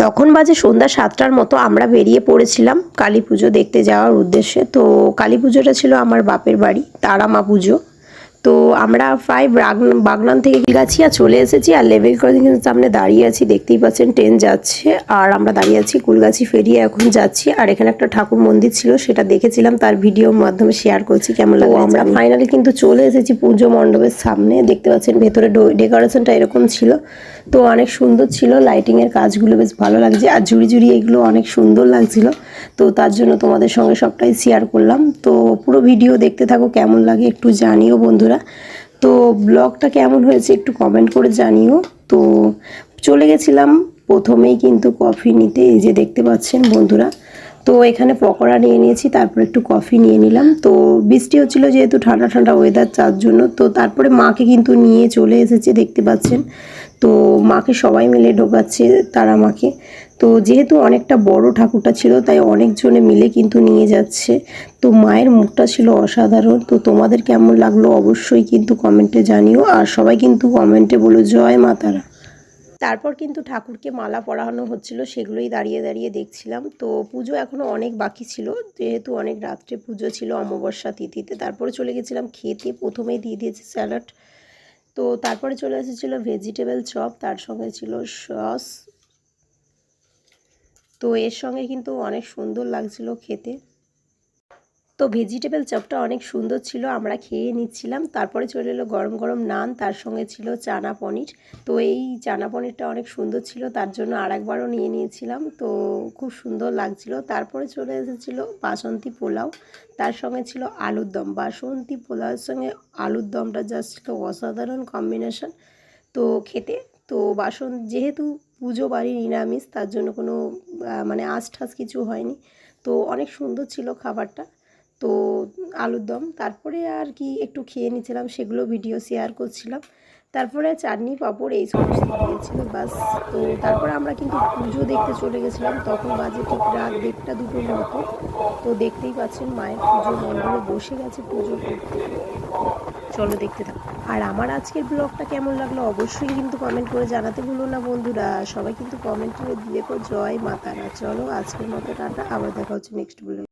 তখন বাজে সন্ধ্যা 7টার মতো। আমরা বেরিয়ে পড়েছিলাম কালী পুজো দেখতে যাওয়ার উদ্দেশ্যে। তো কালী পুজোটা ছিল আমার বাপের বাড়ি, তারা মা পুজো। তো আমরা প্রায় বাগনান থেকে গাছিয়া চলে এসেছি, আর লেভেল ক্রসিংয়ের সামনে দাঁড়িয়ে আছি। দেখতেই পাচ্ছেন ট্রেন যাচ্ছে, আর আমরা দাঁড়িয়ে আছি কুলগাছি ফেরিয়ে এখন যাচ্ছি। আর এখানে একটা ঠাকুর মন্দির ছিল, সেটা দেখেছিলাম, তার ভিডিওর মাধ্যমে শেয়ার করছি কেমন লাগে। আমরা ফাইনালি কিন্তু চলে এসেছি পুজো মণ্ডপের সামনে। দেখতে পাচ্ছেন ভেতরে ডেকোরেশনটা এরকম ছিল, তো অনেক সুন্দর ছিল। লাইটিংয়ের কাজগুলো বেশ ভালো লাগছে, আর ঝুড়ি ঝুড়ি এগুলো অনেক সুন্দর লাগছিল। তো তার জন্য তোমাদের সঙ্গে সবটাই শেয়ার করলাম। তো পুরো ভিডিও দেখতে থাকো, কেমন লাগে একটু জানিও বন্ধুরা। তো ব্লগটা কেমন হয়েছে একটু কমেন্ট করে জানিও। তো চলে গেছিলাম প্রথমেই কিন্তু কফি নিতে, এই যে দেখতে পাচ্ছেন বন্ধুরা। তো এখানে পকোড়া নিয়ে নিয়েছি, তারপর একটু কফি নিয়ে নিলাম। তো বৃষ্টি হচ্ছিলো যেহেতু, ঠান্ডা ঠান্ডা ওয়েদার, তার জন্য। তো তারপরে মাকে কিন্তু নিয়ে চলে এসেছে, দেখতে পাচ্ছেন। তো মাকে সবাই মিলে ঢোকাচ্ছে, তারা মাকে। তো যেহেতু অনেকটা বড় ঠাকুরটা ছিল, তাই অনেকজনে মিলে কিন্তু নিয়ে যাচ্ছে। তো মায়ের মুখটা ছিল অসাধারণ। তো তোমাদের কেমন লাগলো অবশ্যই কিন্তু কমেন্টে জানিও, আর সবাই কিন্তু কমেন্টে বলো জয় মা তারা। তারপর কিন্তু ঠাকুরকে মালা পরানো হচ্ছিল, সেগুলোই দাঁড়িয়ে দাঁড়িয়ে দেখছিলাম। তো পুজো এখনও অনেক বাকি ছিল, যেহেতু অনেক রাত্রে পুজো ছিল অমাবস্যা তিথিতে। তারপরে চলে গেছিলাম খেতে, প্রথমেই দিয়ে দিয়েছে স্যালাড। তো তারপরে চলে এসেছিলো ভেজিটেবল চপ, তার সঙ্গে ছিল সস। তো এর সঙ্গে কিন্তু অনেক সুন্দর লাগছিল খেতে। তো ভেজিটেবল চপটা অনেক সুন্দর ছিল, আমরা খেয়ে নিচ্ছিলাম। তারপরে চলে এলো গরম গরম নান, তার সঙ্গে ছিল চানা পনির। তো এই চানা পনিরটা অনেক সুন্দর ছিল, তার জন্য আরেকবারও নিয়ে নিয়েছিলাম। তো খুব সুন্দর লাগছিল। তারপরে চলে এসেছিলো বাসন্তী পোলাও, তার সঙ্গে ছিল আলুর দম। বাসন্তী পোলাওয়ের সঙ্গে আলুর দমটা জাস্ট ছিল অসাধারণ কম্বিনেশন তো খেতে। তো যেহেতু পুজো বাড়ি নিরামিষ, তার জন্য কোনো মানে আঁশ ঠাস কিছু হয়নি। তো অনেক সুন্দর ছিল খাবারটা। তো আলুর দম, তারপরে আর কি একটু খেয়ে নিচ্ছিলাম, সেগুলো ভিডিও শেয়ার করছিলাম। তারপরে চাটনি পাঁপড় এই সমস্ত দিয়েছিল বাস। তো তারপরে আমরা কিন্তু পুজো দেখতে চলে গেছিলাম। তখন বাজে ঠিক রাত 1টা-2টোর মতো। তো দেখতেই পাচ্ছেন মায়ের পুজো মণ্ডপে বসে গেছে পুজো করতে। চলো দেখতে থাকো। আর আমার আজকের ব্লগটা কেমন লাগলো অবশ্যই কিন্তু কমেন্ট করে জানাতে ভুলো না বন্ধুরা। সবাই কিন্তু কমেন্ট করে লেখো জয় মা তারা। চলো আজকের মতো টাটা, আবার দেখা হচ্ছে নেক্সট ব্লগে।